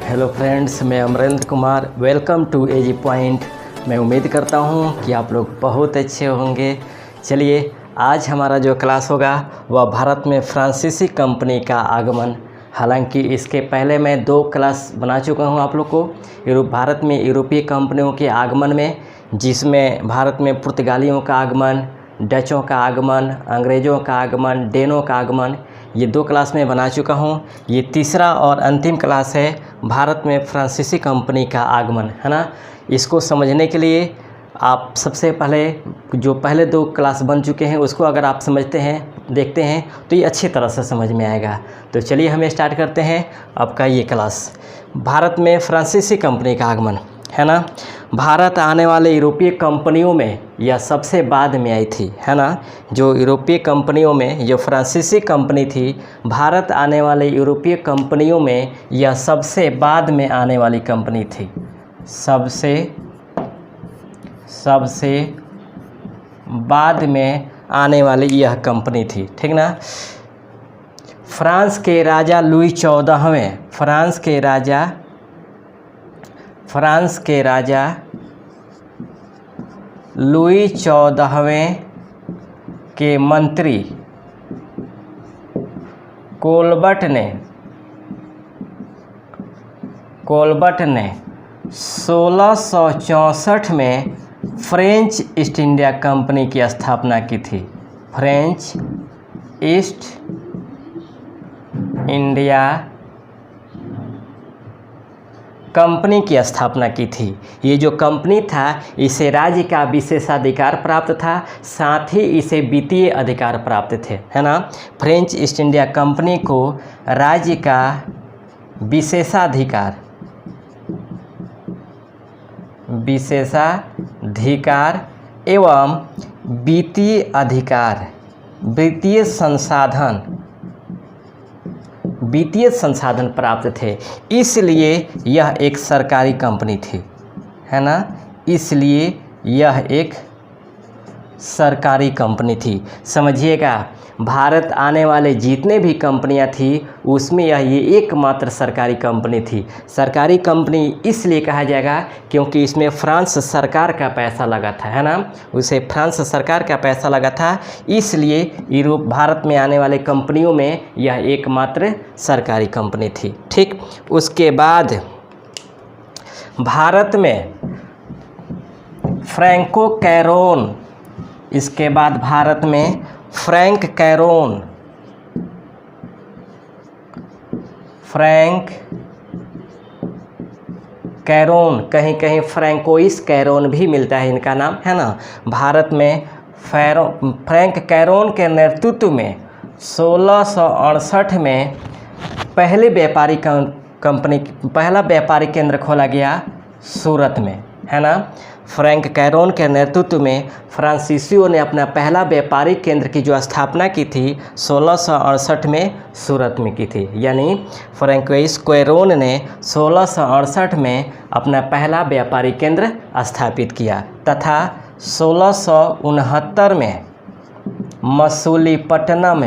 Hello friends, मैं Amrendra Kumar. Welcome to AG point. मैं उम्मीद करता हूं कि आप लोग बहुत अच्छे होंगे। चलिए, आज हमारा जो क्लास होगा वह भारत में फ्रांसीसी कंपनी का आगमन। हालांकि इसके पहले मैं 2 क्लास बना चुका हूं आप लोग को भारत में यूरोपीय कंपनियों के आगमन में, जिसमें भारत में पुर्तगालियों का आगमन, डचों का आगमन, अंग्रेज़ों का आगमन, डेनों का आगमन। ये 2 क्लास में बना चुका हूँ। ये तीसरा और अंतिम क्लास है भारत में फ्रांसीसी कंपनी का आगमन, है ना। इसको समझने के लिए आप सबसे पहले जो पहले 2 क्लास बन चुके हैं उसको अगर आप समझते हैं, देखते हैं, तो ये अच्छी तरह से समझ में आएगा। तो चलिए हम स्टार्ट करते हैं आपका ये क्लास। भारत में फ्रांसीसी कंपनी का आगमन, है ना। भारत आने वाले यूरोपीय कंपनियों में यह सबसे बाद में आई थी, है ना। जो यूरोपीय कंपनियों में जो फ्रांसीसी कंपनी थी, भारत आने वाले यूरोपीय कंपनियों में यह सबसे बाद में आने वाली कंपनी थी। सबसे बाद में आने वाली यह कंपनी थी, ठीक ना। फ्रांस के राजा लुई 14वें, फ्रांस के राजा लुई 14वें के मंत्री कोलबर्ट ने 1664 में फ्रेंच ईस्ट इंडिया कंपनी की स्थापना की थी। फ्रेंच ईस्ट इंडिया कंपनी की स्थापना की थी। ये जो कंपनी था, इसे राज्य का विशेषाधिकार प्राप्त था, साथ ही इसे वित्तीय अधिकार प्राप्त थे, है ना। फ्रेंच ईस्ट इंडिया कंपनी को राज्य का विशेषाधिकार एवं वित्तीय संसाधन प्राप्त थे। इसलिए यह एक सरकारी कंपनी थी, है ना। इसलिए यह एक सरकारी कंपनी थी। समझिएगा, भारत आने वाले जितने भी कंपनियां थी उसमें ये एकमात्र सरकारी कंपनी थी। सरकारी कंपनी इसलिए कहा जाएगा क्योंकि इसमें फ्रांस सरकार का पैसा लगा था, है ना। उसे फ्रांस सरकार का पैसा लगा था, इसलिए भारत में आने वाले कंपनियों में यह एकमात्र सरकारी कंपनी थी। ठीक, उसके बाद भारत में फ्रैंको कैरोन, इसके बाद भारत में फ्रैंक कैरोन, कहीं कहीं फ्रैंकोइस कैरोन भी मिलता है इनका नाम, है ना। भारत में फ्रैंक कैरोन के नेतृत्व में 1668 में पहला व्यापारिक केंद्र खोला गया सूरत में, है ना। फ्रैंक कैरोन के नेतृत्व में फ्रांसीसियों ने अपना पहला व्यापारिक केंद्र की जो स्थापना की थी 1668 में सूरत में की थी। यानी फ्रैंकोइस कैरोन ने 1668 में अपना पहला व्यापारिक केंद्र स्थापित किया तथा 1669 में मसूलीपट्टनम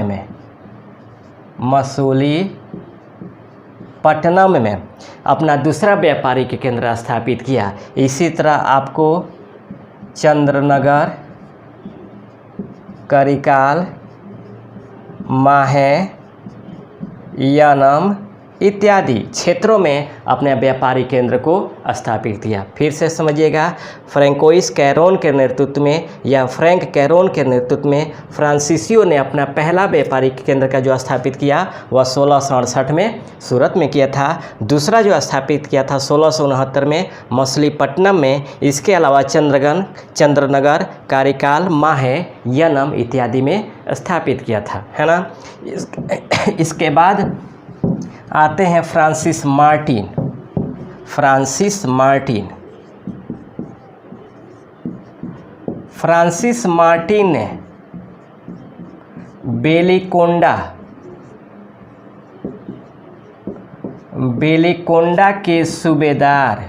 में अपना दूसरा व्यापारिक केंद्र स्थापित किया। इसी तरह आपको चंद्रनगर, करिकाल, माहे, यानम इत्यादि क्षेत्रों में अपने व्यापारिक केंद्र को स्थापित किया। फिर से समझिएगा, फ्रैंकोइस कैरोन के नेतृत्व में या फ्रैंक कैरोन के नेतृत्व में फ्रांसीसियों ने अपना पहला व्यापारिक केंद्र का जो स्थापित किया वह 1668 में सूरत में किया था। दूसरा जो स्थापित किया था 1669 में मछलीपट्टनम में। इसके अलावा चंद्रनगर, कारिकाल, माहे, यनम इत्यादि में स्थापित किया था, है ना। इसके बाद आते हैं फ्रांसिस मार्टिन ने बेलिकोंडा के सूबेदार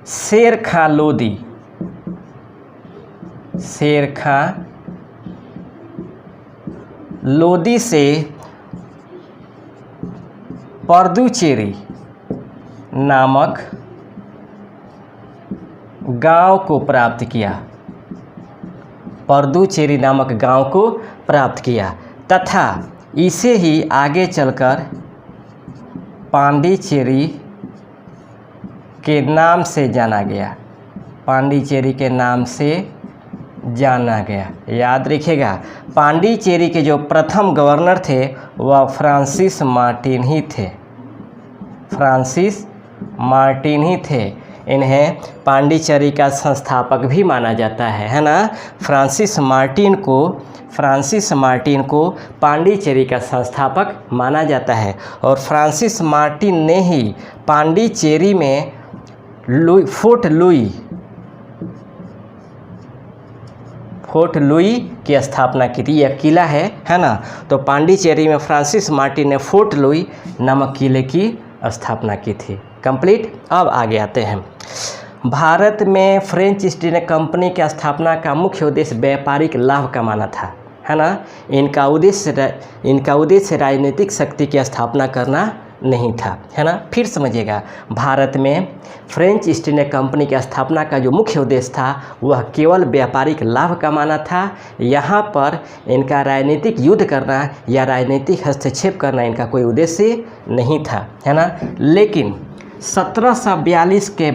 शेर खां लोदी से पर्दुचेरी नामक गांव को प्राप्त किया, पर्दुचेरी नामक गांव को प्राप्त किया तथा इसे ही आगे चलकर पांडिचेरी के नाम से जाना गया, पांडिचेरी के नाम से जाना गया। याद रखिएगा, पांडिचेरी के जो प्रथम गवर्नर थे वह फ्रांसिस मार्टिन ही थे, फ्रांसिस मार्टिन ही थे। इन्हें पांडिचेरी का संस्थापक भी माना जाता है ना। फ्रांसिस मार्टिन को पांडिचेरी का संस्थापक माना जाता है और फ्रांसिस मार्टिन ने ही पांडिचेरी में फोर्ट लुई की स्थापना की थी। यह किला है ना। तो पांडिचेरी में फ्रांसिस मार्टिन ने फोर्ट लुई नामक किले की स्थापना की थी। कंप्लीट। अब आगे आते हैं। भारत में फ्रेंच ईस्ट इंडिया कंपनी की स्थापना का मुख्य उद्देश्य व्यापारिक लाभ कमाना था, है ना। इनका उद्देश्य राजनीतिक शक्ति की स्थापना करना नहीं था, है ना। फिर समझिएगा, भारत में फ्रेंच ईस्ट इंडिया कंपनी की स्थापना का जो मुख्य उद्देश्य था वह केवल व्यापारिक लाभ कमाना था। यहाँ पर इनका राजनीतिक युद्ध करना या राजनीतिक हस्तक्षेप करना इनका कोई उद्देश्य नहीं था, है ना। लेकिन 1742 के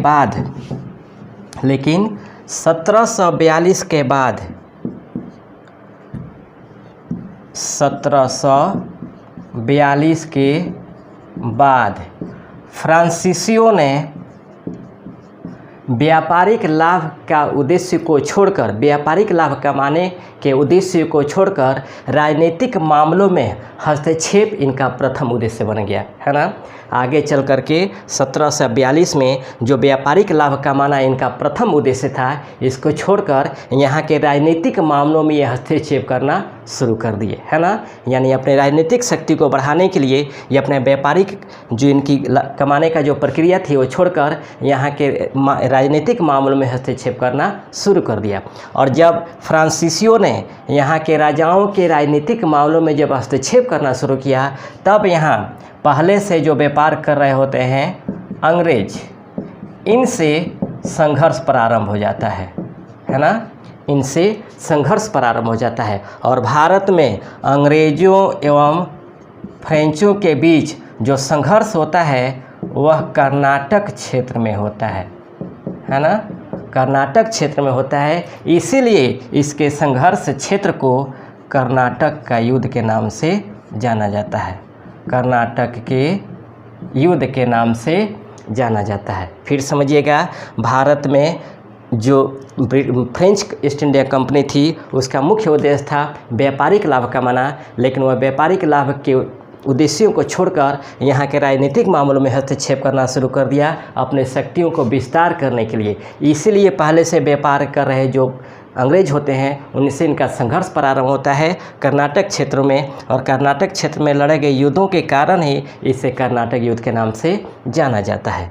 बाद फ्रांसीसियों ने व्यापारिक लाभ का उद्देश्य को छोड़कर, व्यापारिक लाभ कमाने के उद्देश्य को छोड़कर राजनीतिक मामलों में हस्तक्षेप इनका प्रथम उद्देश्य बन गया, है ना। आगे चल कर के 1742 में जो व्यापारिक लाभ कमाना इनका प्रथम उद्देश्य था, इसको छोड़कर यहाँ के राजनीतिक मामलों में ये हस्तक्षेप करना शुरू कर दिए, है ना। यानी अपने राजनीतिक शक्ति को बढ़ाने के लिए ये अपने व्यापारिक जो इनकी कमाने का जो प्रक्रिया थी वो छोड़कर यहाँ के राजनीतिक मामलों में हस्तक्षेप करना शुरू कर दिया। और जब फ्रांसीसियों ने यहाँ के राजाओं के राजनीतिक मामलों में जब हस्तक्षेप करना शुरू किया, तब यहाँ पहले से जो व्यापार कर रहे होते हैं अंग्रेज, इनसे संघर्ष प्रारंभ हो जाता है ना। इनसे संघर्ष प्रारंभ हो जाता है और भारत में अंग्रेज़ों एवं फ्रेंचों के बीच जो संघर्ष होता है वह कर्नाटक क्षेत्र में होता है ना। कर्नाटक क्षेत्र में होता है, इसीलिए इसके संघर्ष क्षेत्र को कर्नाटक का युद्ध के नाम से जाना जाता है, कर्नाटक के युद्ध के नाम से जाना जाता है। फिर समझिएगा, भारत में जो फ्रेंच ईस्ट इंडिया कंपनी थी उसका मुख्य उद्देश्य था व्यापारिक लाभ कमाना, लेकिन वह व्यापारिक लाभ के उद्देश्यों को छोड़कर यहाँ के राजनीतिक मामलों में हस्तक्षेप करना शुरू कर दिया अपने शक्तियों को विस्तार करने के लिए। इसीलिए पहले से व्यापार कर रहे जो अंग्रेज होते हैं उनसे इनका संघर्ष प्रारंभ होता है कर्नाटक क्षेत्रों में, और कर्नाटक क्षेत्र में लड़े गए युद्धों के कारण ही इसे कर्नाटक युद्ध के नाम से जाना जाता है।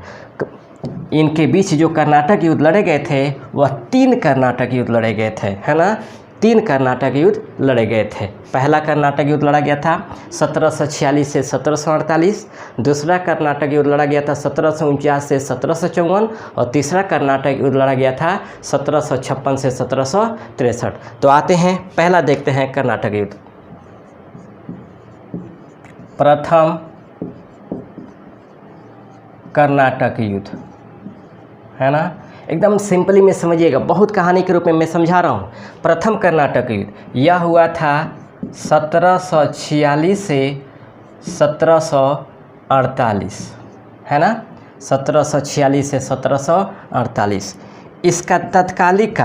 इनके बीच जो कर्नाटक युद्ध लड़े गए थे वह 3 कर्नाटक युद्ध लड़े गए थे, है ना। 3 कर्नाटक युद्ध लड़े गए थे। पहला कर्नाटक युद्ध लड़ा गया था 1746 से 1748, दूसरा कर्नाटक युद्ध लड़ा गया था 1749 से 1754 और तीसरा कर्नाटक युद्ध लड़ा गया था 1756 से 1763। तो आते हैं, पहला देखते हैं कर्नाटक युद्ध। प्रथम कर्नाटक युद्ध, है ना। एकदम सिंपली में समझिएगा, बहुत कहानी के रूप में मैं समझा रहा हूँ। प्रथम कर्नाटक युद्ध यह हुआ था 1746 से 1748, है ना। 1746 से 1748। इसका तत्कालिक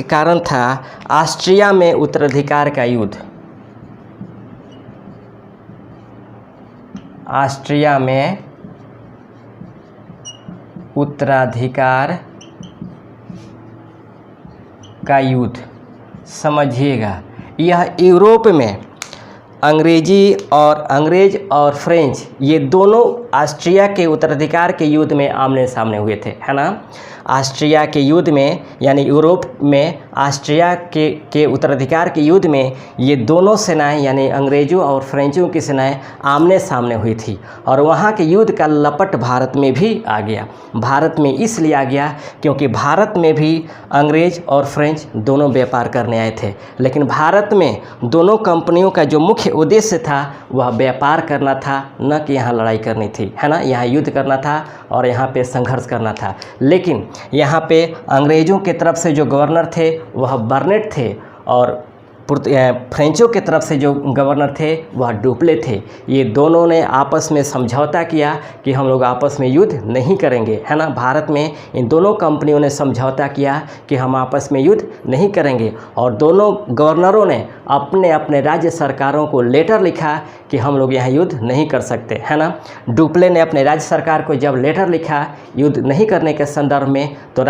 कारण था ऑस्ट्रिया में उत्तराधिकार का युद्ध। ऑस्ट्रिया में उत्तराधिकार का युद्ध। समझिएगा, यह यूरोप में अंग्रेज और फ्रेंच ये दोनों ऑस्ट्रिया के उत्तराधिकार के युद्ध में आमने सामने हुए थे, है ना। ऑस्ट्रिया के युद्ध में यानी यूरोप में ऑस्ट्रिया के उत्तराधिकार के युद्ध में ये दोनों सेनाएं यानी अंग्रेज़ों और फ्रेंचों की सेनाएं आमने सामने हुई थी और वहाँ के युद्ध का लपट भारत में भी आ गया। भारत में इसलिए आ गया क्योंकि भारत में भी अंग्रेज और फ्रेंच दोनों व्यापार करने आए थे, लेकिन भारत में दोनों कंपनियों का जो मुख्य उद्देश्य था वह व्यापार करना था, न कि यहाँ लड़ाई करनी थी, है ना। यहाँ युद्ध करना था और यहाँ पे संघर्ष करना था। लेकिन यहाँ पे अंग्रेज़ों के तरफ से जो गवर्नर थे वह बर्नेट थे और फ्रेंचों के तरफ से जो गवर्नर थे वह डुप्ले थे। ये दोनों ने आपस में समझौता किया कि हम लोग आपस में युद्ध नहीं करेंगे, है ना। भारत में इन दोनों कंपनियों ने समझौता किया कि हम आपस में युद्ध नहीं करेंगे और दोनों गवर्नरों ने अपने अपने राज्य सरकारों को लेटर लिखा कि हम लोग यहाँ युद्ध नहीं कर सकते, है ना। डुप्ले ने अपने राज्य सरकार को जब लेटर लिखा युद्ध नहीं करने के संदर्भ में तो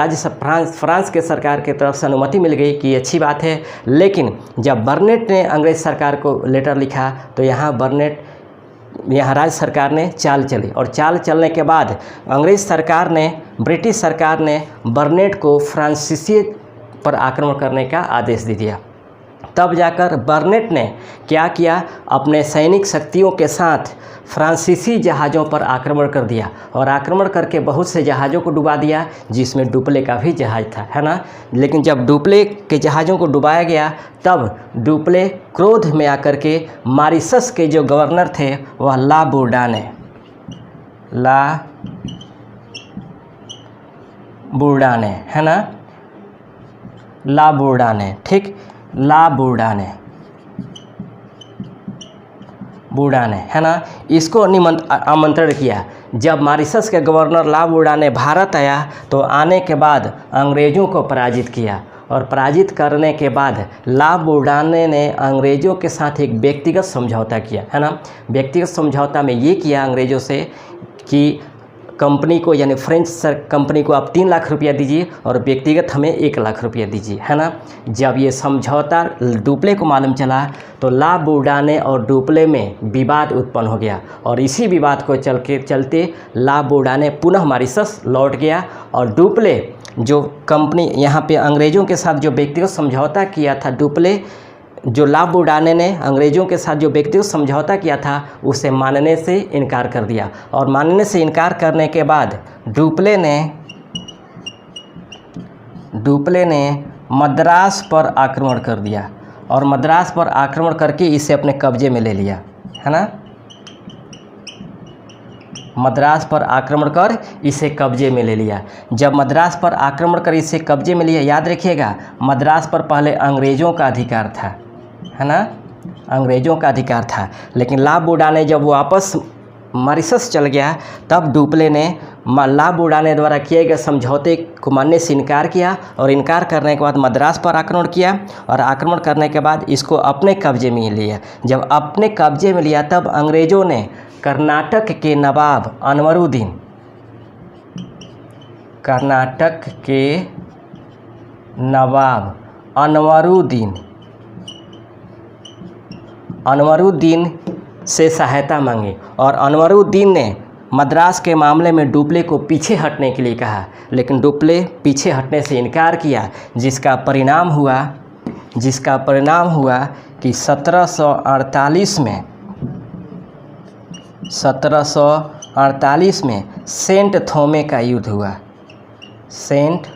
फ्रांस के सरकार की तरफ से अनुमति मिल गई कि अच्छी बात है। लेकिन जब बर्नेट ने अंग्रेज सरकार को लेटर लिखा तो यहाँ राज्य सरकार ने चाल चली और चाल चलने के बाद ब्रिटिश सरकार ने बर्नेट को फ्रांसीसी पर आक्रमण करने का आदेश दे दिया। तब जाकर बर्नेट ने क्या किया, अपने सैनिक शक्तियों के साथ फ्रांसीसी जहाज़ों पर आक्रमण कर दिया और आक्रमण करके बहुत से जहाज़ों को डुबा दिया, जिसमें डुप्ले का भी जहाज़ था, है ना। लेकिन जब डुप्ले के जहाज़ों को डुबाया गया तब डुप्ले क्रोध में आकर के मॉरिशस के जो गवर्नर थे वह ला बोर्डाने, है ना, ला बोर्डाने, ठीक, ला बोर्डाने, है ना, इसको आमंत्रण किया। जब मॉरिशस के गवर्नर ला बोर्डाने भारत आया तो आने के बाद अंग्रेज़ों को पराजित किया और पराजित करने के बाद ला बोर्डाने ने अंग्रेज़ों के साथ एक व्यक्तिगत समझौता किया, है ना। व्यक्तिगत समझौता में ये किया अंग्रेज़ों से कि कंपनी को यानी फ्रेंच कंपनी को आप 3 लाख रुपया दीजिए और व्यक्तिगत हमें 1 लाख रुपया दीजिए, है ना। जब ये समझौता डुप्ले को मालूम चला तो ला बोर्डाने और डुप्ले में विवाद उत्पन्न हो गया और इसी विवाद को चलते ला बोर्डाने पुनः मॉरिशस लौट गया और डुप्ले जो कंपनी यहाँ पे अंग्रेज़ों के साथ जो व्यक्तिगत समझौता किया था, डुप्ले जो ला बोर्डाने ने अंग्रेज़ों के साथ जो व्यक्तिगत समझौता किया था उसे मानने से इनकार कर दिया और मानने से इनकार करने के बाद डुप्ले ने मद्रास पर आक्रमण कर दिया और मद्रास पर आक्रमण करके इसे अपने कब्जे में ले लिया, है ना। मद्रास पर आक्रमण कर इसे कब्जे में ले लिया। जब मद्रास पर आक्रमण कर इसे कब्जे में लिया, याद रखिएगा मद्रास पर पहले अंग्रेज़ों का अधिकार था, है ना, अंग्रेज़ों का अधिकार था। लेकिन ला बोर्डाने जब वापस मॉरिशस चल गया तब डुप्ले ने ला बोर्डाने द्वारा किए गए समझौते को मानने से इनकार किया और इनकार करने के बाद मद्रास पर आक्रमण किया और आक्रमण करने के बाद इसको अपने कब्जे में लिया। जब अपने कब्जे में लिया तब अंग्रेज़ों ने कर्नाटक के नवाब अनवरुद्दीन से सहायता मांगी और अनवरुद्दीन ने मद्रास के मामले में डुप्ले को पीछे हटने के लिए कहा, लेकिन डुप्ले पीछे हटने से इनकार किया, जिसका परिणाम हुआ कि 1748 में सेंट थोमे का युद्ध हुआ। सेंट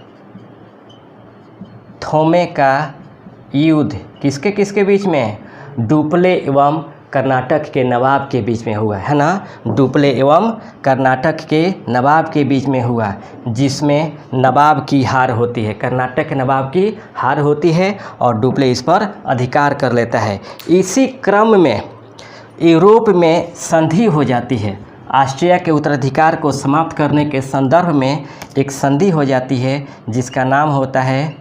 थोमे का युद्ध किसके बीच में? डुप्ले एवं कर्नाटक के नवाब के बीच में हुआ, है ना। डुप्ले एवं कर्नाटक के नवाब के बीच में हुआ, जिसमें नवाब की हार होती है, कर्नाटक के नवाब की हार होती है और डुप्ले इस पर अधिकार कर लेता है। इसी क्रम में यूरोप में संधि हो जाती है। ऑस्ट्रिया के उत्तराधिकार को समाप्त करने के संदर्भ में एक संधि हो जाती है जिसका नाम होता है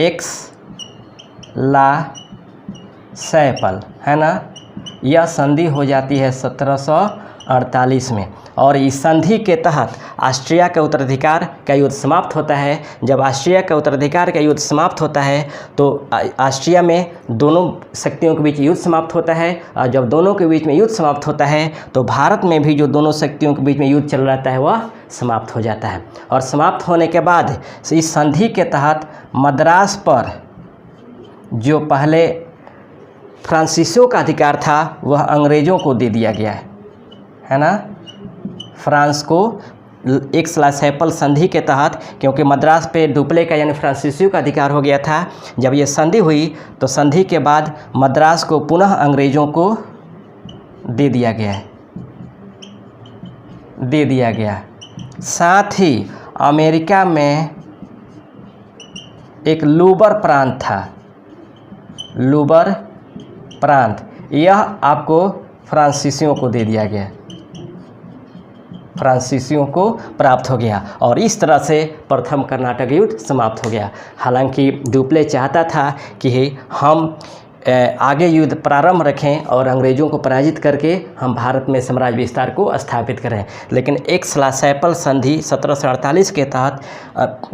एक्स ला सैपल, है ना। यह संधि हो जाती है 1748 में और इस संधि के तहत ऑस्ट्रिया का उत्तराधिकार का युद्ध समाप्त होता है। जब ऑस्ट्रिया का उत्तराधिकार का युद्ध समाप्त होता है तो ऑस्ट्रिया में दोनों शक्तियों के बीच युद्ध समाप्त होता है, और जब दोनों के बीच में युद्ध समाप्त होता है तो भारत में भी जो दोनों शक्तियों के बीच में युद्ध चल रहा है वह समाप्त हो जाता है। और समाप्त होने के बाद इस संधि के तहत मद्रास पर जो पहले फ्रांसीसियों का अधिकार था वह अंग्रेज़ों को दे दिया गया है ना। फ्रांस को एक्स-ला-चैपल संधि के तहत, क्योंकि मद्रास पे डुप्ले का यानी फ्रांसीसियों का अधिकार हो गया था, जब ये संधि हुई तो संधि के बाद मद्रास को पुनः अंग्रेज़ों को दे दिया गया। साथ ही अमेरिका में एक लूबर प्रांत था, लूबर प्रांत, यह आपको फ्रांसीसियों को दे दिया गया, फ्रांसीसियों को प्राप्त हो गया। और इस तरह से प्रथम कर्नाटक युद्ध समाप्त हो गया। हालांकि डुप्ले चाहता था कि हम आगे युद्ध प्रारंभ रखें और अंग्रेज़ों को पराजित करके हम भारत में साम्राज्य विस्तार को स्थापित करें, लेकिन एक्स-ला-चैपल संधि 1748 के तहत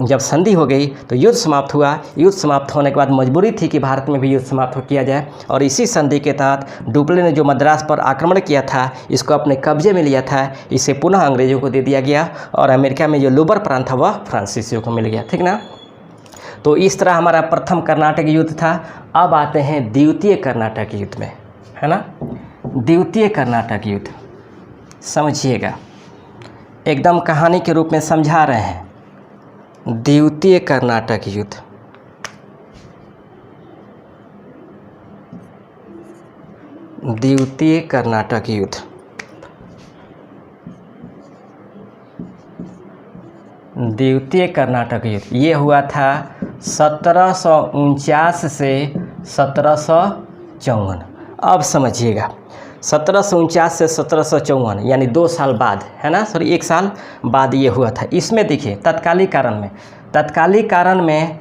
जब संधि हो गई तो युद्ध समाप्त हुआ। युद्ध समाप्त होने के बाद मजबूरी थी कि भारत में भी युद्ध समाप्त किया जाए, और इसी संधि के तहत डुप्ले ने जो मद्रास पर आक्रमण किया था, इसको अपने कब्जे में लिया था, इसे पुनः अंग्रेज़ों को दे दिया गया, और अमेरिका में जो लूबर प्रांत था वह फ्रांसीसियों को मिल गया। ठीक ना। तो इस तरह हमारा प्रथम कर्नाटक युद्ध था। अब आते हैं द्वितीय कर्नाटक युद्ध में, है ना। द्वितीय कर्नाटक युद्ध समझिएगा, एकदम कहानी के रूप में समझा रहे हैं। द्वितीय कर्नाटक युद्ध, द्वितीय कर्नाटक युद्ध, द्वितीय कर्नाटक युद्ध ये हुआ था 1749 से 1754। अब समझिएगा, 1749 से 1754 यानी 2 साल बाद, है ना, सॉरी 1 साल बाद ये हुआ था। इसमें देखिए तत्कालीन कारण में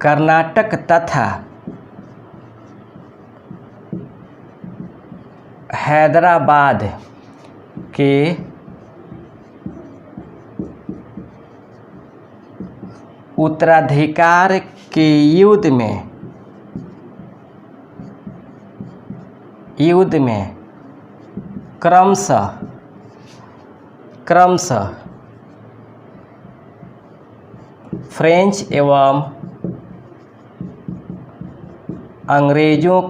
कर्नाटक तथा हैदराबाद के उत्तराधिकार के युद्ध में क्रमशः फ्रेंच एवं अंग्रेज़ों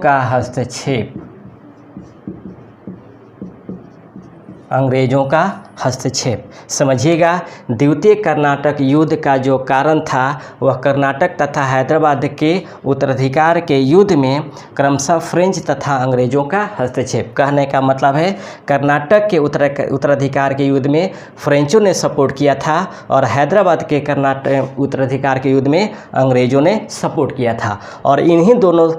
का हस्तक्षेप, समझिएगा। द्वितीय कर्नाटक युद्ध का जो कारण था वह कर्नाटक तथा हैदराबाद के उत्तराधिकार के युद्ध में क्रमशः फ्रेंच तथा अंग्रेज़ों का हस्तक्षेप। कहने का मतलब है कर्नाटक के उत्तराधिकार के युद्ध में फ्रेंचों ने सपोर्ट किया था, और हैदराबाद के कर्नाटक उत्तराधिकार के युद्ध में अंग्रेज़ों ने सपोर्ट किया था। और इन्हीं दोनों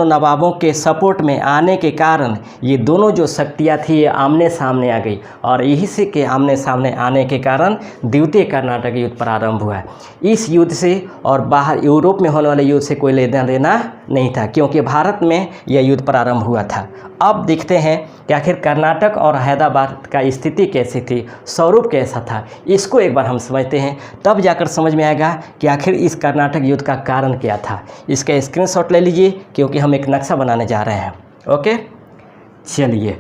नवाबों के सपोर्ट में आने के कारण ये दोनों जो शक्तियाँ थी ये आमने सामने आ गई, और यही से के आमने सामने आने के कारण द्वितीय कर्नाटक युद्ध प्रारंभ हुआ। इस युद्ध से और बाहर यूरोप में होने वाले युद्ध से कोई लेना देना नहीं था, क्योंकि भारत में यह युद्ध प्रारंभ हुआ था। अब देखते हैं कि आखिर कर्नाटक और हैदराबाद का स्थिति कैसी थी, स्वरूप कैसा था, इसको एक बार हम समझते हैं, तब जाकर समझ में आएगा कि आखिर इस कर्नाटक युद्ध का कारण क्या था। इसका स्क्रीनशॉट ले लीजिए, क्योंकि हम एक नक्शा बनाने जा रहे हैं। ओके, चलिए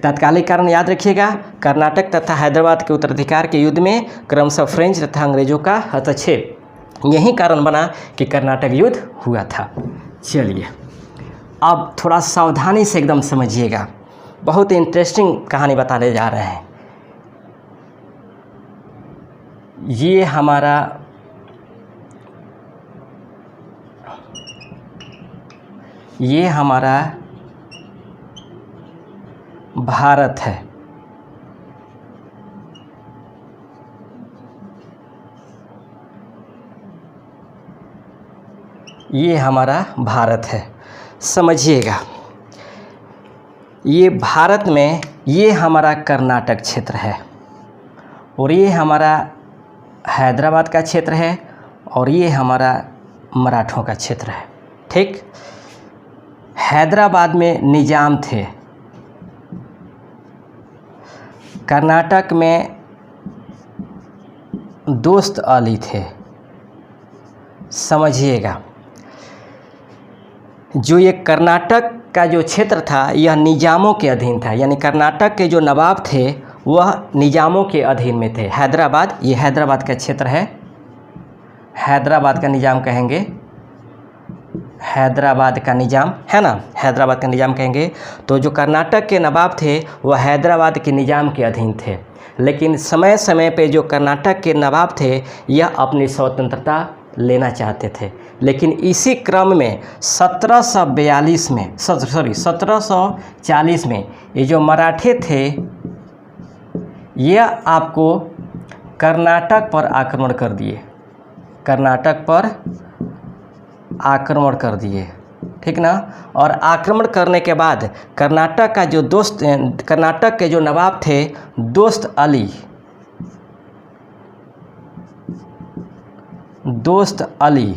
तत्कालिक कारण याद रखिएगा। कर्नाटक तथा हैदराबाद के उत्तराधिकार के युद्ध में क्रमशः फ्रेंच तथा अंग्रेज़ों का हस्तक्षेप, यही कारण बना कि कर्नाटक युद्ध हुआ था। चलिए अब थोड़ा सावधानी से एकदम समझिएगा, बहुत इंटरेस्टिंग कहानी बताने जा रहे हैं। ये हमारा भारत है। ये हमारा भारत है, समझिएगा। ये भारत में ये हमारा कर्नाटक क्षेत्र है, और ये हमारा हैदराबाद का क्षेत्र है, और ये हमारा मराठों का क्षेत्र है। ठीक, हैदराबाद में निजाम थे, कर्नाटक में दोस्त अली थे। समझिएगा, जो ये कर्नाटक का जो क्षेत्र था यह निजामों के अधीन था, यानी कर्नाटक के जो नवाब थे वह निजामों के अधीन में थे। हैदराबाद, ये हैदराबाद का क्षेत्र है, हैदराबाद का निजाम कहेंगे, हैदराबाद का निजाम है ना, हैदराबाद का निजाम कहेंगे। तो जो कर्नाटक के नवाब थे वह हैदराबाद के निजाम के अधीन थे। लेकिन समय समय पे जो कर्नाटक के नवाब थे यह अपनी स्वतंत्रता लेना चाहते थे। लेकिन इसी क्रम में 1740 में ये जो मराठे थे यह आपको कर्नाटक पर आक्रमण कर दिए, कर्नाटक पर आक्रमण कर दिए, ठीक ना। और आक्रमण करने के बाद कर्नाटक के जो नवाब थे दोस्त अली,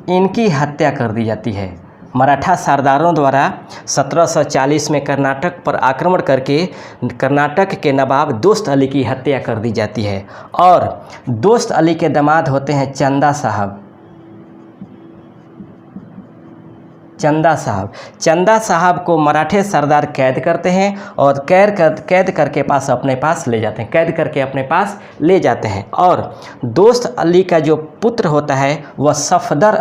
इनकी हत्या कर दी जाती है। मराठा सरदारों द्वारा 1740 में कर्नाटक पर आक्रमण करके कर्नाटक के नवाब दोस्त अली की हत्या कर दी जाती है। और दोस्त अली के दामाद होते हैं चंदा साहब को मराठे सरदार कैद करते हैं और कैद करके अपने पास ले जाते हैं। और दोस्त अली का जो पुत्र होता है वह सफदर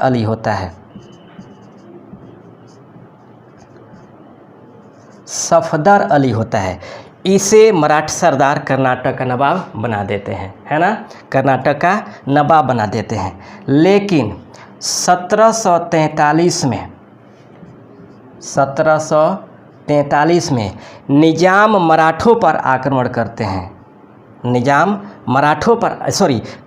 अली होता है, इसे मराठा सरदार कर्नाटक का नवाब बना देते हैं, है ना, कर्नाटक का नवाब बना देते हैं। लेकिन 1743 में निजाम मराठों पर आक्रमण करते हैं,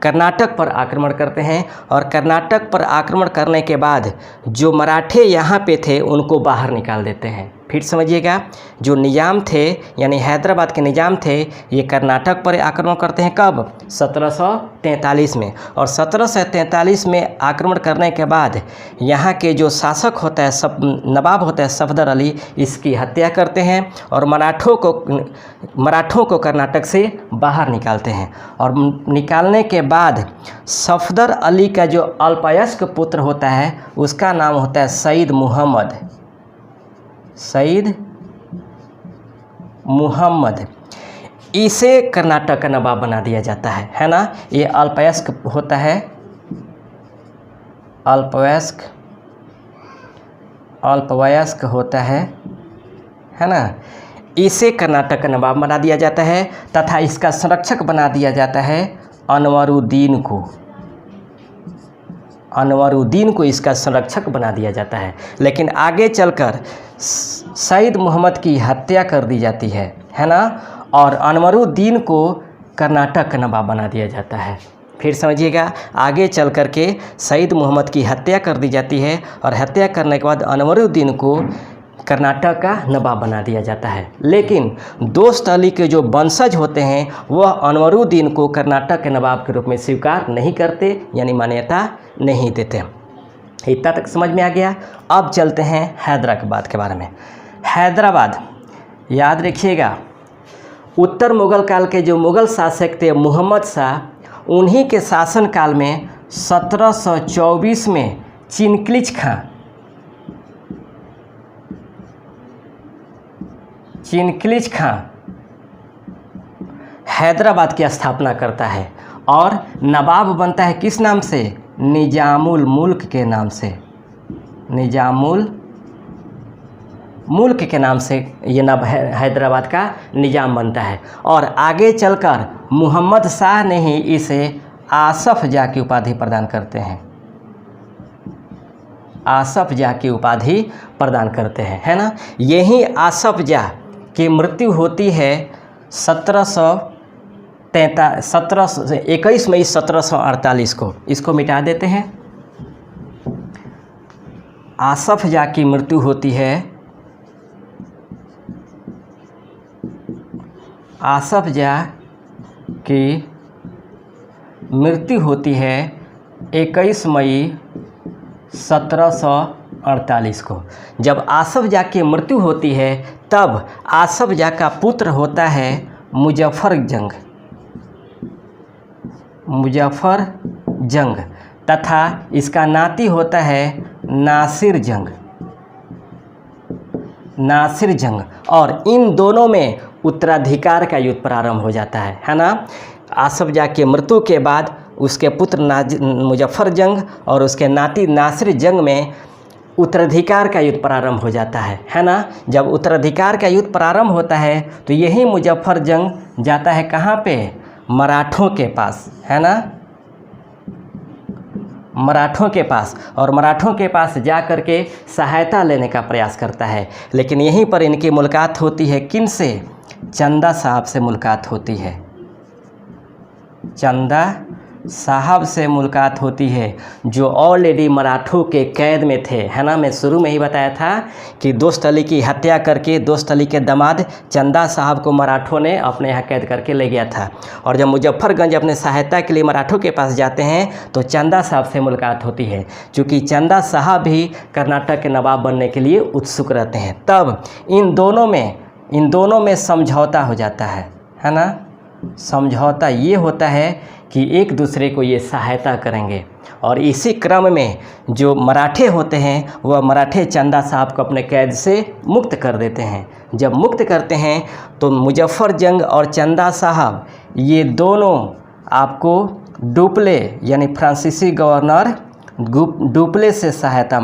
कर्नाटक पर आक्रमण करते हैं। और कर्नाटक पर आक्रमण करने के बाद जो मराठे यहाँ पे थे उनको बाहर निकाल देते हैं। फिर समझिएगा, जो निजाम थे यानी हैदराबाद के निजाम थे ये कर्नाटक पर आक्रमण करते हैं कब? 1743 में। और 1743 में आक्रमण करने के बाद यहाँ के जो शासक होता है नवाब होता है सफदर अली, इसकी हत्या करते हैं और मराठों को कर्नाटक से बाहर निकालते हैं। और निकालने के बाद सफदर अली का जो अल्पवयस्क पुत्र होता है उसका नाम होता है सईद मुहम्मद, इसे कर्नाटक का नवाब बना दिया जाता है ना। ये अल्पवयस्क होता है, अल्पवयस्क होता है ना, इसे कर्नाटक का नवाब बना दिया जाता है तथा इसका संरक्षक बना दिया जाता है अनवरुद्दीन को इसका संरक्षक बना दिया जाता है। लेकिन आगे चलकर सईद मुहम्मद की हत्या कर दी जाती है ना, और अनवरुद्दीन को कर्नाटक का नवाब बना दिया जाता है। फिर समझिएगा, आगे चल कर के सईद मुहम्मद की हत्या कर दी जाती है और हत्या करने के बाद अनवरुद्दीन को कर्नाटक का नवाब बना दिया जाता है। लेकिन दोस्त अली के जो वंशज होते हैं वह अनवरुद्दीन को कर्नाटक के नवाब के रूप में स्वीकार नहीं करते, यानी मान्यता नहीं देते। इतना तक समझ में आ गया। अब चलते हैं हैदराबाद के बारे में। हैदराबाद याद रखिएगा, उत्तर मुग़ल काल के जो मुग़ल शासक थे मोहम्मद शाह, उन्हीं के शासनकाल में 1724 में चिनक्लिज खां हैदराबाद की स्थापना करता है और नवाब बनता है किस नाम से? निजामुल मुल्क के नाम से, मुल्क के नाम से ये हैदराबाद का निजाम बनता है। और आगे चलकर मोहम्मद शाह ने ही इसे आसफ जाह की उपाधि प्रदान करते हैं, आसफ जाह की उपाधि प्रदान करते हैं, है ना। यही आसफ जाह की मृत्यु होती है 21 मई 1748 को। इसको मिटा देते हैं। आसफ जाह की मृत्यु होती है, आसफ जाह की मृत्यु होती है 21 मई 1748 को। जब आसफ जाह की मृत्यु होती है तब आसफ जाह का पुत्र होता है मुजफ्फर जंग तथा इसका नाती होता है नासिर जंग और इन दोनों में उत्तराधिकार का युद्ध प्रारंभ हो जाता है ना। आसफ जाह की मृत्यु के बाद उसके पुत्र मुजफ्फर जंग और उसके नाती नासिर जंग में उत्तराधिकार का युद्ध प्रारंभ हो जाता है ना। जब उत्तराधिकार का युद्ध प्रारंभ होता है तो यही मुजफ्फर जंग जाता है कहाँ पे, मराठों के पास, है ना, मराठों के पास, और मराठों के पास जा कर के सहायता लेने का प्रयास करता है। लेकिन यहीं पर इनकी मुलाकात होती है किन से, चंदा साहब से मुलाकात होती है, चंदा साहब से मुलाकात होती है जो ऑलरेडी मराठों के कैद में थे, है ना। मैं शुरू में ही बताया था कि दोस्त अली की हत्या करके दोस्त अली के दामाद चंदा साहब को मराठों ने अपने यहाँ कैद करके ले गया था। और जब मुजफ्फरगंज अपने सहायता के लिए मराठों के पास जाते हैं तो चंदा साहब से मुलाकात होती है। चूँकि चंदा साहब भी कर्नाटक के नवाब बनने के लिए उत्सुक रहते हैं, तब इन दोनों में समझौता हो जाता है ना। समझौता ये होता है कि एक दूसरे को ये सहायता करेंगे, और इसी क्रम में जो मराठे होते हैं वह मराठे चंदा साहब को अपने कैद से मुक्त कर देते हैं। जब मुक्त करते हैं तो मुजफ्फर जंग और चंदा साहब ये दोनों आपको डुप्ले यानी फ्रांसीसी गवर्नर डुप्ले से सहायता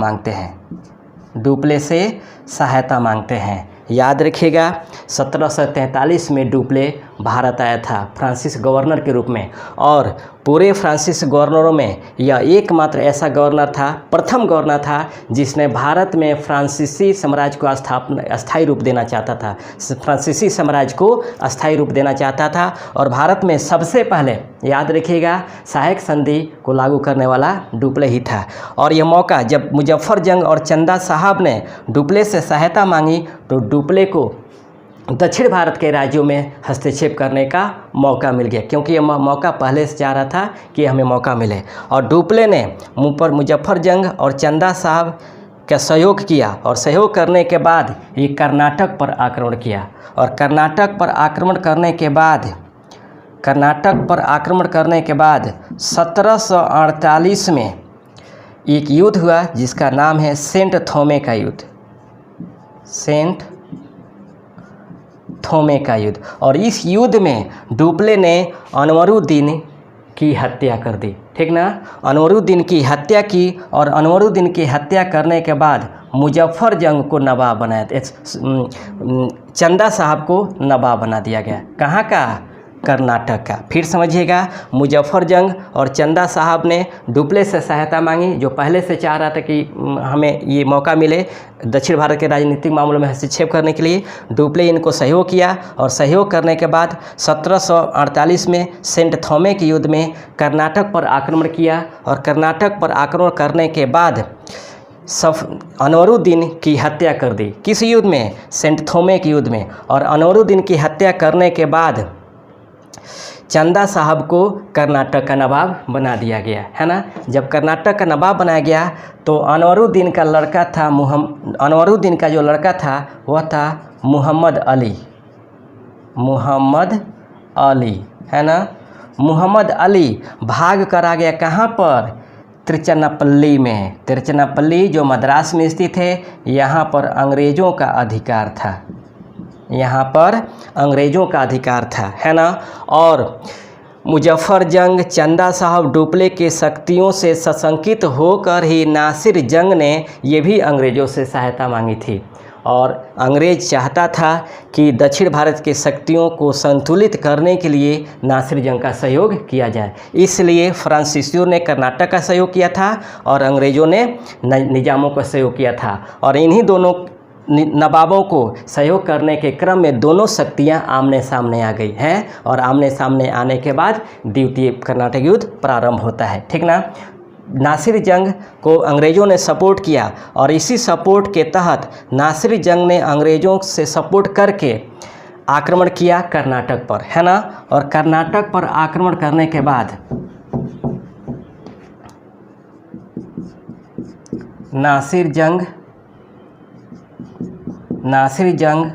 मांगते हैं। याद रखिएगा 1743 में डुप्ले भारत आया था फ्रांसीसी गवर्नर के रूप में, और पूरे फ्रांसीसी गवर्नरों में यह एकमात्र ऐसा गवर्नर था, प्रथम गवर्नर था जिसने भारत में फ्रांसीसी साम्राज्य को अस्थायी रूप देना चाहता था, फ्रांसीसी साम्राज्य को अस्थायी रूप देना चाहता था। और भारत में सबसे पहले, याद रखिएगा, सहायक संधि को लागू करने वाला डुप्ले ही था। और यह मौका जब मुजफ्फर जंग और चंदा साहब ने डुप्ले से सहायता मांगी तो डुप्ले को दक्षिण भारत के राज्यों में हस्तक्षेप करने का मौका मिल गया, क्योंकि ये मौका पहले से चाह रहा था कि हमें मौका मिले। और डुप्ले ने मुँह पर मुजफ्फर जंग और चंदा साहब का सहयोग किया, और सहयोग करने के बाद ये कर्नाटक पर आक्रमण किया। और कर्नाटक पर आक्रमण करने के बाद 1748 में एक युद्ध हुआ जिसका नाम है सेंट थोमे का युद्ध। और इस युद्ध में डुप्ले ने अनवरुद्दीन की हत्या कर दी, ठीक ना। अनवरुद्दीन की हत्या की, और अनवरुद्दीन की हत्या करने के बाद मुजफ्फर जंग को नवाब बनाया, चंदा साहब को नवाब बना दिया गया। कहाँ का, कर्नाटक का। फिर समझिएगा, मुजफ्फर जंग और चंदा साहब ने डुप्ले से सहायता मांगी, जो पहले से चाह रहा था कि हमें ये मौका मिले दक्षिण भारत के राजनीतिक मामलों में हस्तक्षेप करने के लिए। डुप्ले इनको सहयोग किया, और सहयोग करने के बाद 1748 में सेंट थोमे के युद्ध में कर्नाटक पर आक्रमण किया। और कर्नाटक पर आक्रमण करने के बाद अनवरुद्दीन की हत्या कर दी। किस युद्ध में, सेंट थोमे के युद्ध में। और अनवरुद्दीन की हत्या करने के बाद चंदा साहब को कर्नाटक का नवाब बना दिया गया, है ना। जब कर्नाटक का नवाब बनाया गया तो अनवरुद्दीन का जो लड़का था वह था मुहम्मद अली, है ना। मुहम्मद अली भाग कर आ गया कहाँ पर, तिरुचिरापल्ली में। तिरुचिरापल्ली जो मद्रास में स्थित है, यहाँ पर अंग्रेज़ों का अधिकार था, है ना। और मुजफ्फर जंग, चंदा साहब, डुप्ले के शक्तियों से सशंकित होकर ही नासिर जंग ने ये भी अंग्रेज़ों से सहायता मांगी थी। और अंग्रेज़ चाहता था कि दक्षिण भारत के शक्तियों को संतुलित करने के लिए नासिर जंग का सहयोग किया जाए। इसलिए फ्रांसीसियों ने कर्नाटक का सहयोग किया था और अंग्रेज़ों ने निजामों का सहयोग किया था। और इन्हीं दोनों नवाबों को सहयोग करने के क्रम में दोनों शक्तियां आमने सामने आ गई हैं, और आमने सामने आने के बाद द्वितीय कर्नाटक युद्ध प्रारंभ होता है, ठीक ना। नासिर जंग को अंग्रेज़ों ने सपोर्ट किया, और इसी सपोर्ट के तहत नासिर जंग ने अंग्रेज़ों से सपोर्ट करके आक्रमण किया कर्नाटक पर, है ना। और कर्नाटक पर आक्रमण करने के बाद नासिर जंग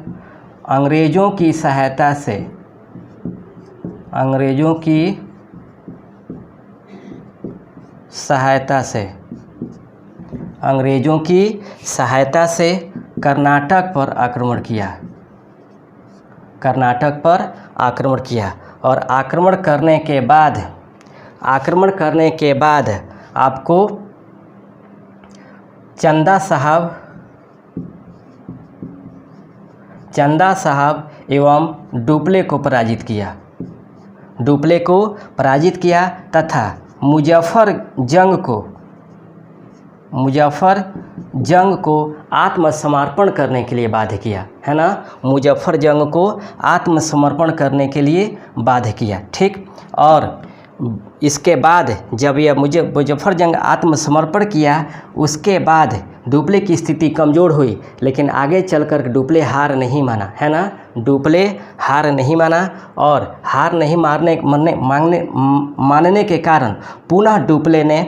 अंग्रेज़ों की सहायता से अंग्रेज़ों की सहायता से, अंग्रेज़ों की सहायता से कर्नाटक पर आक्रमण किया, कर्नाटक पर आक्रमण किया। और आक्रमण करने के बाद आपको चंदा साहब एवं डुप्ले को पराजित किया तथा मुजफ्फर जंग को आत्मसमर्पण करने के लिए बाध्य किया, है ना। मुजफ्फर जंग को आत्मसमर्पण करने के लिए बाध्य किया, ठीक। और इसके बाद जब यह मुजफ्फर जंग आत्मसमर्पण किया, उसके बाद डुप्ले की स्थिति कमज़ोर हुई, लेकिन आगे चलकर डुप्ले हार नहीं माना, है ना। डुप्ले हार नहीं माना और हार नहीं मानने के कारण पुनः डुप्ले ने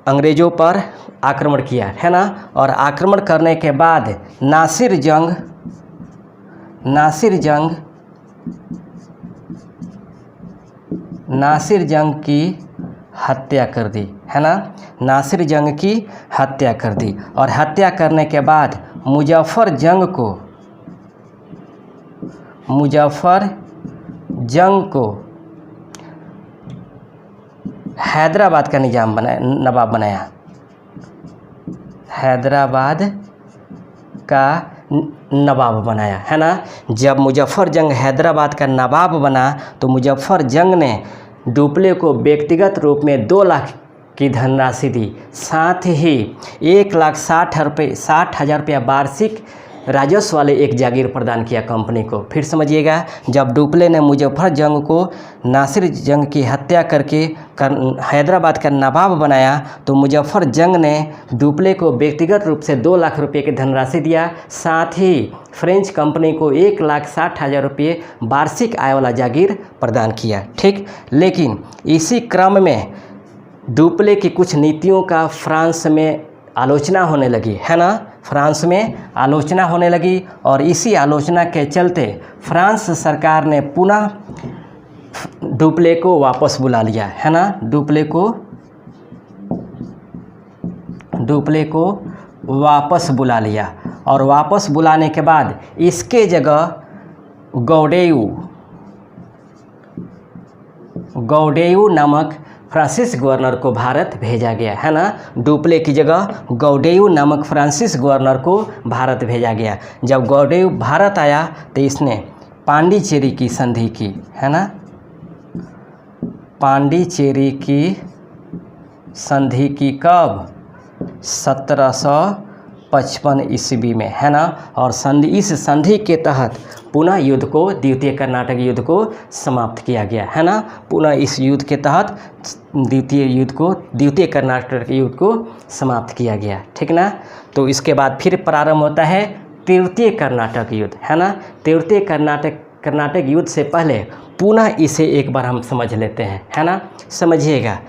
अंग्रेज़ों पर आक्रमण किया, है ना। और आक्रमण करने के बाद नासिर जंग की हत्या कर दी, है ना। नासिर जंग की हत्या कर दी और हत्या करने के बाद मुजफ्फर जंग को हैदराबाद का नवाब बनाया, हैदराबाद का नवाब बनाया, है ना। जब मुजफ्फर जंग हैदराबाद का नवाब बना तो मुजफ्फर जंग ने डुप्ले को व्यक्तिगत रूप में 2 लाख की धनराशि दी, साथ ही 1,60,000 रुपया वार्षिक राजस्व वाले एक जागीर प्रदान किया कंपनी को। फिर समझिएगा, जब डुप्ले ने मुजफ्फर जंग को नासिर जंग की हत्या करके हैदराबाद का नवाब बनाया तो मुजफ्फर जंग ने डुप्ले को व्यक्तिगत रूप से 2 लाख रुपये की धनराशि दिया, साथ ही फ्रेंच कंपनी को 1,60,000 रुपये वार्षिक आय वाला जागीर प्रदान किया, ठीक। लेकिन इसी क्रम में डुप्ले की कुछ नीतियों का फ्रांस में आलोचना होने लगी, है ना। फ्रांस में आलोचना होने लगी और इसी आलोचना के चलते फ्रांस सरकार ने पुनः डुप्ले को वापस बुला लिया, है ना। डुप्ले को वापस बुला लिया और वापस बुलाने के बाद इसके जगह गौडेयू नामक फ्रांसीसी गवर्नर को भारत भेजा गया, है ना। डुप्ले की जगह गौडेयू नामक फ्रांसीसी गवर्नर को भारत भेजा गया। जब गौडेयू भारत आया तो इसने पांडिचेरी की संधि की, है ना। पांडिचेरी की संधि की कब? 1755 ईस्वी में, है ना। और इस संधि के तहत पुनः युद्ध को, द्वितीय कर्नाटक युद्ध को समाप्त किया गया, है ना। पुनः इस युद्ध के तहत द्वितीय कर्नाटक युद्ध को समाप्त किया गया, ठीक ना। तो इसके बाद फिर प्रारंभ होता है तृतीय कर्नाटक युद्ध, है ना। तृतीय कर्नाटक युद्ध से पहले पुनः इसे एक बार हम समझ लेते हैं, है ना। समझिएगा,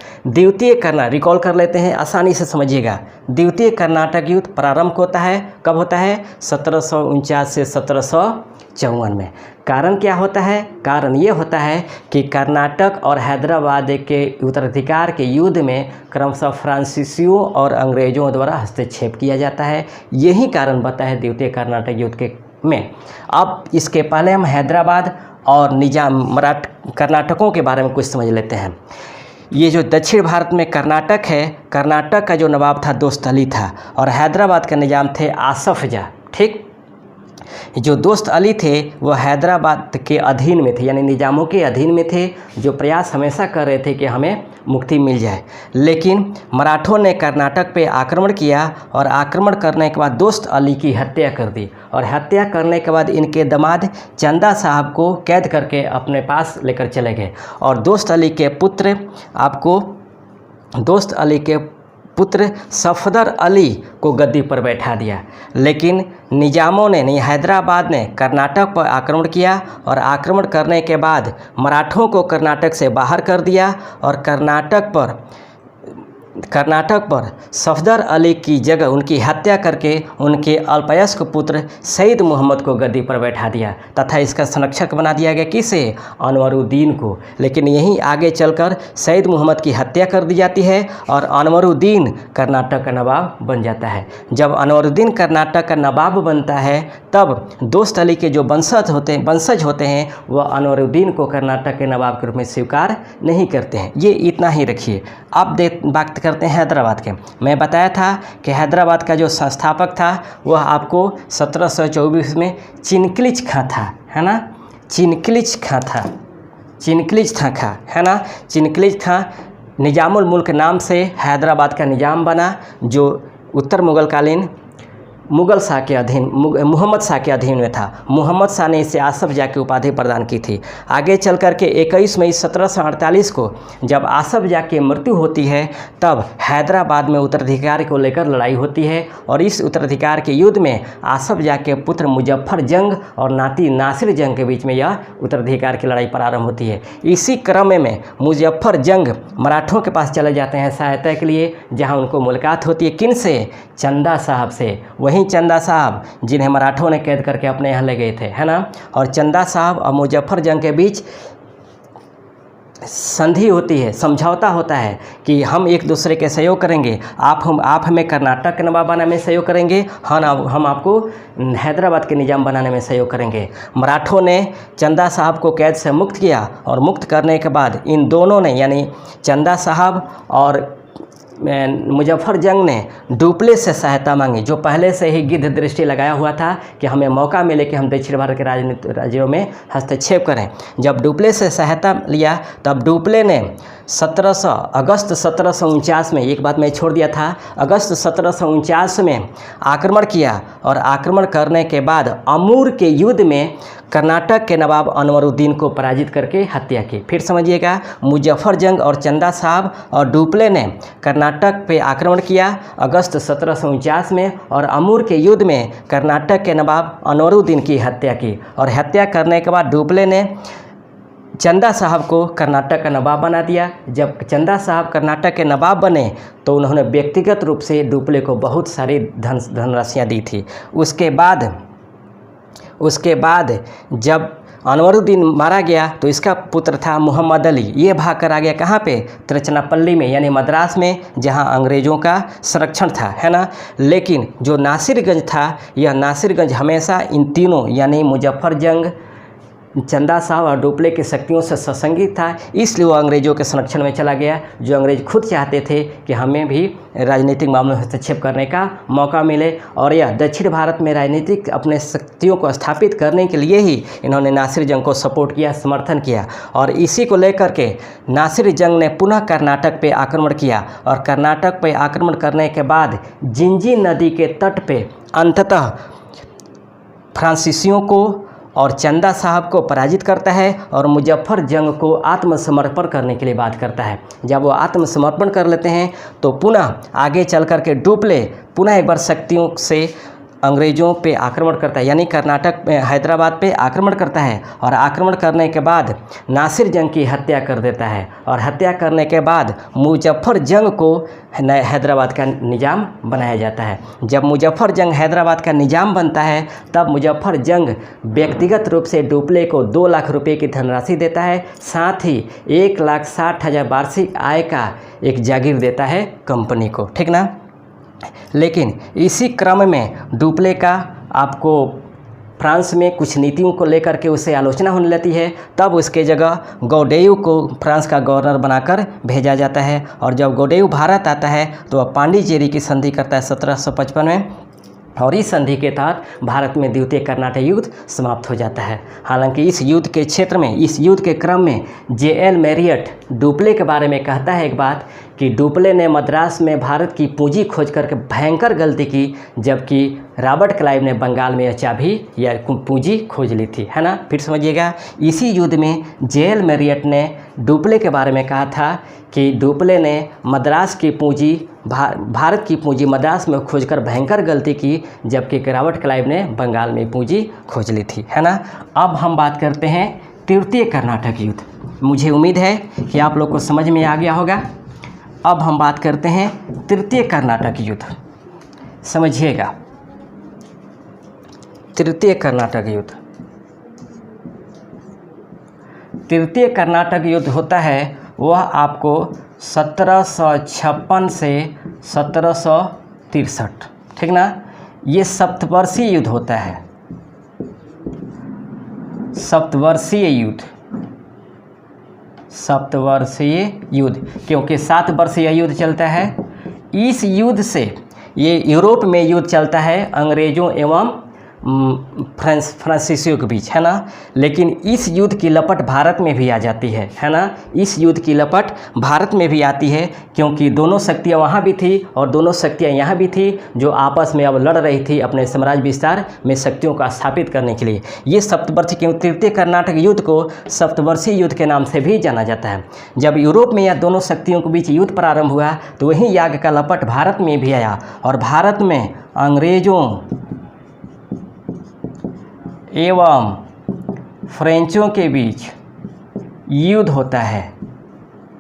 रिकॉल कर लेते हैं, आसानी से समझिएगा। द्वितीय कर्नाटक युद्ध प्रारंभ होता है, कब होता है? 1749 से 1754 में। कारण क्या होता है? कारण ये होता है कि कर्नाटक और हैदराबाद के उत्तराधिकार के युद्ध में क्रमशः फ्रांसीसियों और अंग्रेज़ों द्वारा हस्तक्षेप किया जाता है। यही कारण बता है द्वितीय कर्नाटक युद्ध में। अब इसके पहले हम हैदराबाद और कर्नाटकों के बारे में कुछ समझ लेते हैं। ये जो दक्षिण भारत में कर्नाटक है, कर्नाटक का जो नवाब था दोस्त अली था और हैदराबाद के निजाम थे आसफ जाह, ठीक। जो दोस्त अली थे वो हैदराबाद के अधीन में थे, यानी निजामों के अधीन में थे, जो प्रयास हमेशा कर रहे थे कि हमें मुक्ति मिल जाए। लेकिन मराठों ने कर्नाटक पे आक्रमण किया और आक्रमण करने के बाद दोस्त अली की हत्या कर दी और हत्या करने के बाद इनके दामाद चंदा साहब को कैद करके अपने पास लेकर चले गए और दोस्त अली के पुत्र सफदर अली को गद्दी पर बैठा दिया। लेकिन निजामों ने हैदराबाद ने कर्नाटक पर आक्रमण किया और आक्रमण करने के बाद मराठों को कर्नाटक से बाहर कर दिया और कर्नाटक पर कर्नाटक पर सफदर अली की जगह उनकी हत्या करके उनके अल्पवयस्क पुत्र सईद मोहम्मद को गद्दी पर बैठा दिया तथा इसका संरक्षक बना दिया गया किसे? अनवरुद्दीन को। लेकिन यहीं आगे चलकर सईद मोहम्मद की हत्या कर दी जाती है और अनवरुद्दीन कर्नाटक का नवाब बन जाता है। जब अनवरुद्दीन कर्नाटक का नवाब बनता है तब दोस्त अली के जो वंशज होते हैं वह अनवरुद्दीन को कर्नाटक के नवाब के रूप में स्वीकार नहीं करते हैं। ये इतना ही रखिए। अब बात करते हैं हैदराबाद के। मैं बताया था कि हैदराबाद का जो संस्थापक था वह आपको 1724 में चिनक्लिच खां था, है ना। चिनक्लिच खां था, है ना। चिनक्लिच खां निजामुल मुल्क नाम से हैदराबाद का निजाम बना, जो उत्तर मुगलकालीन मुगल शाह के अधीन मोहम्मद शाह के अधीन में था। मोहम्मद शाह ने इसे आसफ जाह की उपाधि प्रदान की थी। आगे चल कर के 21 मई 1748 को जब आसफ जाह की मृत्यु होती है तब हैदराबाद में उत्तराधिकार को लेकर लड़ाई होती है और इस उत्तराधिकार के युद्ध में आसफ जाह के पुत्र मुजफ्फर जंग और नाती नासिर जंग के बीच में यह उत्तराधिकार की लड़ाई प्रारंभ होती है। इसी क्रम में मुजफ्फर जंग मराठों के पास चले जाते हैं सहायता के लिए, जहाँ उनको मुलाकात होती है किन से? चंदा साहब से। वहीं चंदा साहब जिन्हें मराठों ने कैद करके अपने यहाँ ले गए थे, है ना। और चंदा साहब और मुजफ्फर जंग के बीच संधि होती है, समझौता होता है कि हम एक दूसरे के सहयोग करेंगे। आप हमें कर्नाटक के नवाब बनाने में सहयोग करेंगे, हम आपको हैदराबाद के निजाम बनाने में सहयोग करेंगे। मराठों ने चंदा साहब को कैद से मुक्त किया और मुक्त करने के बाद इन दोनों ने यानी चंदा साहब और मुजफ्फर जंग ने डुप्ले से सहायता मांगी, जो पहले से ही गिद्ध दृष्टि लगाया हुआ था कि हमें मौका मिले कि हम दक्षिण भारत के राज्यों में हस्तक्षेप करें। जब डुप्ले से सहायता लिया तब डुप्ले ने अगस्त 1749 में, एक बात मैं छोड़ दिया था, अगस्त 1749 में आक्रमण किया और आक्रमण करने के बाद अमूर के युद्ध में कर्नाटक के नवाब अनवरुद्दीन को पराजित करके हत्या की। फिर समझिएगा, मुजफ्फर जंग और चंदा साहब और डुप्ले ने कर्नाटक पे आक्रमण किया अगस्त 1749 में और अमूर के युद्ध में कर्नाटक के नवाब अनवरुद्दीन की हत्या की। और हत्या करने के बाद डुप्ले ने चंदा साहब को कर्नाटक का नवाब बना दिया। जब चंदा साहब कर्नाटक के नवाब बने तो उन्होंने व्यक्तिगत रूप से डुप्ले को बहुत सारी धनराशियाँ दी थी। उसके बाद जब अनवरुद्दीन मारा गया तो इसका पुत्र था मोहम्मद अली। ये भाग कर आ गया कहाँ पे? तिरुचिरापल्ली में, यानी मद्रास में, जहाँ अंग्रेज़ों का संरक्षण था, है ना। लेकिन जो नासिरगंज था, यह नासिरगंज हमेशा इन तीनों यानी मुजफ्फर जंग, चंदा साहब और डुप्ले की शक्तियों से ससंगित था, इसलिए वो अंग्रेज़ों के संरक्षण में चला गया। जो अंग्रेज़ खुद चाहते थे कि हमें भी राजनीतिक मामलों में हस्तक्षेप करने का मौका मिले, और यह दक्षिण भारत में राजनीतिक अपने शक्तियों को स्थापित करने के लिए ही इन्होंने नासिर जंग को सपोर्ट किया, समर्थन किया। और इसी को लेकर के नासिर जंग ने पुनः कर्नाटक पे आक्रमण किया और कर्नाटक पे आक्रमण करने के बाद जिंजी नदी के तट पे अंततः फ्रांसीसियों को और चंदा साहब को पराजित करता है और मुजफ्फर जंग को आत्मसमर्पण करने के लिए बात करता है। जब वो आत्मसमर्पण कर लेते हैं तो पुनः आगे चल कर के डुप्ले पुनः एक बार शक्तियों से अंग्रेज़ों पे आक्रमण करता है, यानी कर्नाटक में हैदराबाद पे आक्रमण करता है। और आक्रमण करने के बाद नासिर जंग की हत्या कर देता है और हत्या करने के बाद मुजफ्फर जंग को हैदराबाद का निजाम बनाया जाता है। जब मुजफ्फर जंग हैदराबाद का निजाम बनता है तब मुजफ्फर जंग व्यक्तिगत रूप से डुप्ले को 2 लाख रुपए की धनराशि देता है, साथ ही 1,60,000 वार्षिक आय का एक जागीर देता है कंपनी को, ठीक ना। लेकिन इसी क्रम में डुप्ले का आपको फ्रांस में कुछ नीतियों को लेकर के उससे आलोचना होने लगती है। तब उसके जगह गौडेयू को फ्रांस का गवर्नर बनाकर भेजा जाता है और जब गौडेयू भारत आता है तो वह पांडिचेरी की संधि करता है 1755 में, और इस संधि के तहत भारत में द्वितीय कर्नाटक युद्ध समाप्त हो जाता है। हालांकि इस युद्ध के क्षेत्र में, इस युद्ध के क्रम में J.L. मैरियट डुप्ले के बारे में कहता है एक बात कि डुप्ले ने मद्रास में भारत की पूंजी खोज करके भयंकर गलती की, जबकि रॉबर्ट क्लाइव ने बंगाल में यह चाबी या पूंजी खोज ली थी, है ना। फिर समझिएगा, इसी युद्ध में J.L. मैरियट ने डुप्ले के बारे में कहा था कि डुप्ले ने मद्रास की पूंजी भारत की पूंजी मद्रास में खोजकर भयंकर गलती की, जबकि रॉबर्ट क्लाइव ने बंगाल में पूंजी खोज ली थी, है ना। अब हम बात करते हैं तृतीय कर्नाटक युद्ध। मुझे उम्मीद है कि आप लोग को समझ में आ गया होगा। अब हम बात करते हैं तृतीय कर्नाटक युद्ध। समझिएगा, तृतीय कर्नाटक युद्ध। तृतीय कर्नाटक युद्ध होता है वह आपको 1756 से 1763, ठीक ना। ये सप्तवर्षीय युद्ध होता है, सप्तवर्षीय युद्ध, सप्तवर्षीय युद्ध, क्योंकि 7 वर्ष यह युद्ध चलता है। इस युद्ध से ये यूरोप में युद्ध चलता है अंग्रेज़ों एवं फ्रांसीसियों के बीच, है ना। लेकिन इस युद्ध की लपट भारत में भी आ जाती है ना। इस युद्ध की लपट भारत में भी आती है, क्योंकि दोनों शक्तियाँ वहाँ भी थी और दोनों शक्तियाँ यहाँ भी थी, जो आपस में अब लड़ रही थी अपने साम्राज्य विस्तार में शक्तियों का स्थापित करने के लिए। ये सप्तवर्षीय, क्यों तृतीय कर्नाटक युद्ध को सप्तवर्षीय युद्ध के नाम से भी जाना जाता है। जब यूरोप में यह दोनों शक्तियों के बीच युद्ध प्रारंभ हुआ तो वही याग का लपट भारत में भी आया और भारत में अंग्रेज़ों एवं फ्रेंचों के बीच युद्ध होता है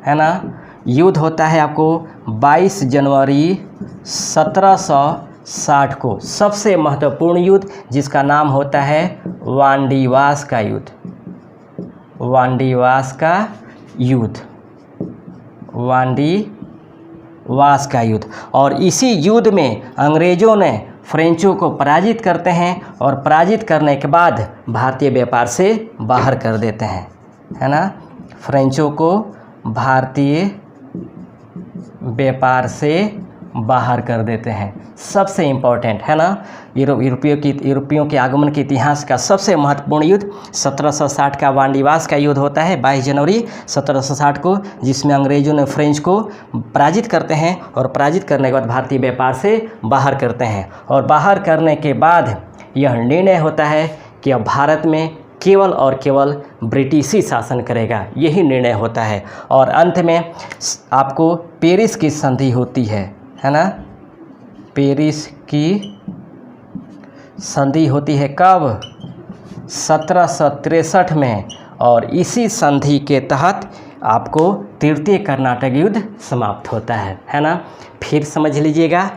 ना। युद्ध होता है आपको 22 जनवरी 1760 को। सबसे महत्वपूर्ण युद्ध जिसका नाम होता है वांडीवास का युद्ध, वांडीवास का युद्ध, वांडीवास का युद्ध। और इसी युद्ध में अंग्रेज़ों ने फ्रेंचों को पराजित करते हैं और पराजित करने के बाद भारतीय व्यापार से बाहर कर देते हैं, है ना। फ्रेंचों को भारतीय व्यापार से बाहर कर देते हैं। सबसे इम्पोर्टेंट, है ना। यूरोपियों के आगमन के इतिहास का सबसे महत्वपूर्ण युद्ध 1760 का वांडीवास का युद्ध होता है 22 जनवरी 1760 को, जिसमें अंग्रेज़ों ने फ्रेंच को पराजित करते हैं और पराजित करने के बाद भारतीय व्यापार से बाहर करते हैं। और बाहर करने के बाद यह निर्णय होता है कि अब भारत में केवल और केवल ब्रिटिश ही शासन करेगा, यही निर्णय होता है। और अंत में आपको पेरिस की संधि होती है ना। पेरिस की संधि होती है कब? 1763 में। और इसी संधि के तहत आपको तृतीय कर्नाटक युद्ध समाप्त होता है ना। फिर समझ लीजिएगा,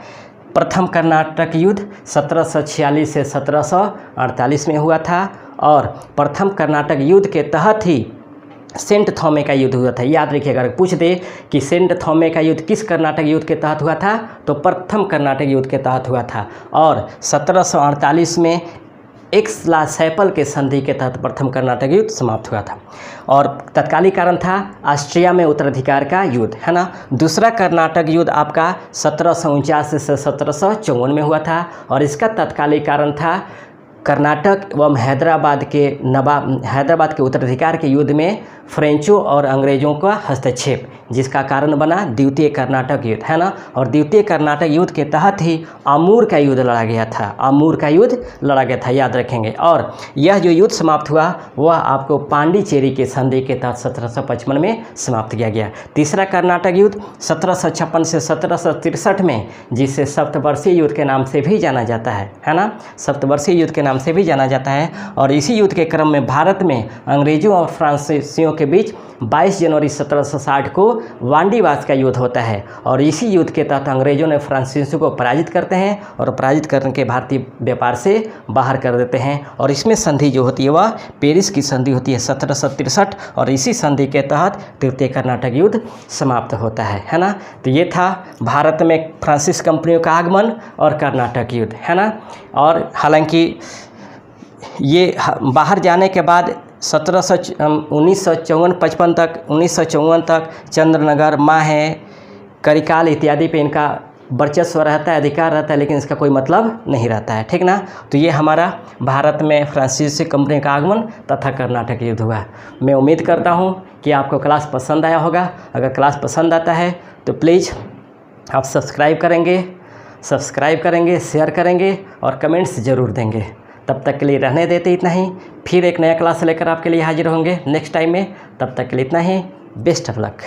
प्रथम कर्नाटक युद्ध 1746 से 1748 में हुआ था और प्रथम कर्नाटक युद्ध के तहत ही सेंट थॉमे का युद्ध हुआ था। याद रखिएगा, अगर पूछ दे कि सेंट थॉमे का युद्ध किस कर्नाटक युद्ध के तहत हुआ था, तो प्रथम कर्नाटक युद्ध के तहत हुआ था। और 1748 में एक्स-ला-सैपल के संधि के तहत प्रथम कर्नाटक युद्ध समाप्त हुआ था। और तत्कालिक कारण था ऑस्ट्रिया में उत्तराधिकार का युद्ध, है ना। दूसरा कर्नाटक युद्ध आपका 1749 से 1754 में हुआ था और इसका तत्कालिक कारण था कर्नाटक एवं हैदराबाद के उत्तराधिकार के युद्ध में फ्रेंचों और अंग्रेज़ों का हस्तक्षेप, जिसका कारण बना द्वितीय कर्नाटक युद्ध, है ना। और द्वितीय कर्नाटक युद्ध के तहत ही आमूर का युद्ध लड़ा गया था, आमूर का युद्ध लड़ा गया था, याद रखेंगे। और यह जो युद्ध समाप्त हुआ वह आपको पांडिचेरी के संधि के तहत 1755 में समाप्त किया गया। तीसरा कर्नाटक युद्ध 1756 से 1763 में, जिसे सप्तवर्षीय युद्ध के नाम से भी जाना जाता है ना। सप्तवर्षीय युद्ध के नाम से भी जाना जाता है। और इसी युद्ध के क्रम में भारत में अंग्रेज़ों और फ्रांसीसियों के बीच 22 जनवरी 1760 को वांडीवास का युद्ध होता है। और इसी युद्ध के तहत अंग्रेज़ों ने फ्रांसीसियों को पराजित करते हैं और पराजित करने के भारतीय व्यापार से बाहर कर देते हैं। और इसमें संधि जो होती है वह पेरिस की संधि होती है 1763 और इसी संधि के तहत तृतीय कर्नाटक युद्ध समाप्त होता है ना। तो ये था भारत में फ्रांसीसी कंपनियों का आगमन और कर्नाटक युद्ध, है ना। और हालांकि ये बाहर जाने के बाद 1954 तक चंद्रनगर, माहे, करिकाल इत्यादि पे इनका वर्चस्व रहता है, अधिकार रहता है, लेकिन इसका कोई मतलब नहीं रहता है, ठीक ना। तो ये हमारा भारत में फ्रांसीसी कंपनी का आगमन तथा कर्नाटक युद्ध हुआ। मैं उम्मीद करता हूँ कि आपको क्लास पसंद आया होगा। अगर क्लास पसंद आता है तो प्लीज़ आप सब्सक्राइब करेंगे, शेयर करेंगे और कमेंट्स ज़रूर देंगे। तब तक के लिए रहने देते इतना ही। फिर एक नया क्लास लेकर आपके लिए हाजिर होंगे नेक्स्ट टाइम में। तब तक के लिए इतना ही। Best of luck.